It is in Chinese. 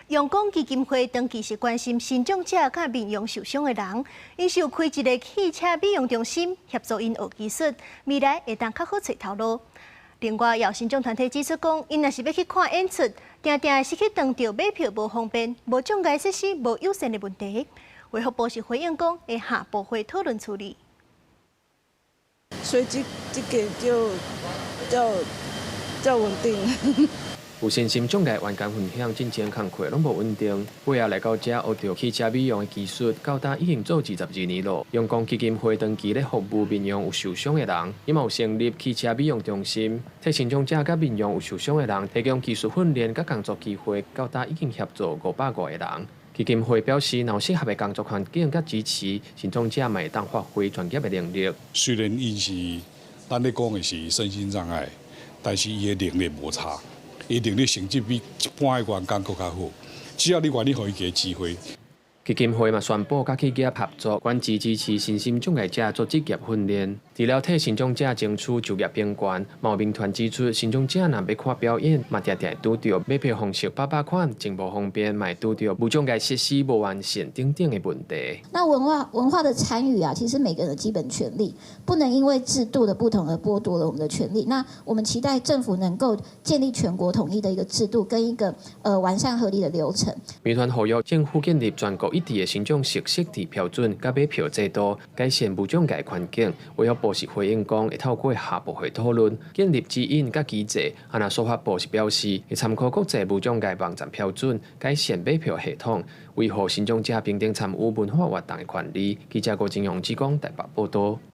陽光基金會長期是關心身障者甲面容受傷的人，因是有開一個汽車美容中心，協助因學技術，未來會當較好找頭路。另外，有身障團體指出講，因若是要去看演出，定定是去當着買票無方便、無障礙設施無友善的問題。衛福部是回應講，會下部會討論處理。所以這個較穩定。有身心障礙員工分享，進前工課攏無穩定，尾後來到這學到汽車美容的技術，到今已經做22年咯。陽光基金會長期咧服務面容有受傷的人，伊嘛有成立汽車美容中心，替身障者甲面容有受傷的人提供技術訓練甲工作機會，到今已經協助500個人。基金會表示，若有適合的工作環境甲支持，身障者嘛會當發揮專業的能力。雖然伊是咱咧講的是身心障礙，但是伊的能力無差。一定你成績比一般的員工更較好，只要你願意給伊一個機會。基金會嘛宣布，甲企業合作，關注支持身心障礙者做職業訓練，除了替身障者爭取就業平權，嘛有民團指出，身障者若要看表演，嘛常常拄到買票方式800款，真無方便，嘛拄到無障礙設施無完善等等的問題。那文化的參與啊，其實每個人的基本權利，不能因為制度的不同而剝奪了我們的權利。那我們期待政府能夠建立全國統一的一個制度，跟一個完善合理的流程。民團呼籲政府建立全國一致的身障識題標準，甲買票制度，改善無障礙環境。衛福部是回應講，會透過下部會討論建立指引甲機制。那司法部是表示，會參考國際無障礙網站標準，改善買票系統，維護身障者平等參與文化活動的權利。記者郭金榮、志光台北報道。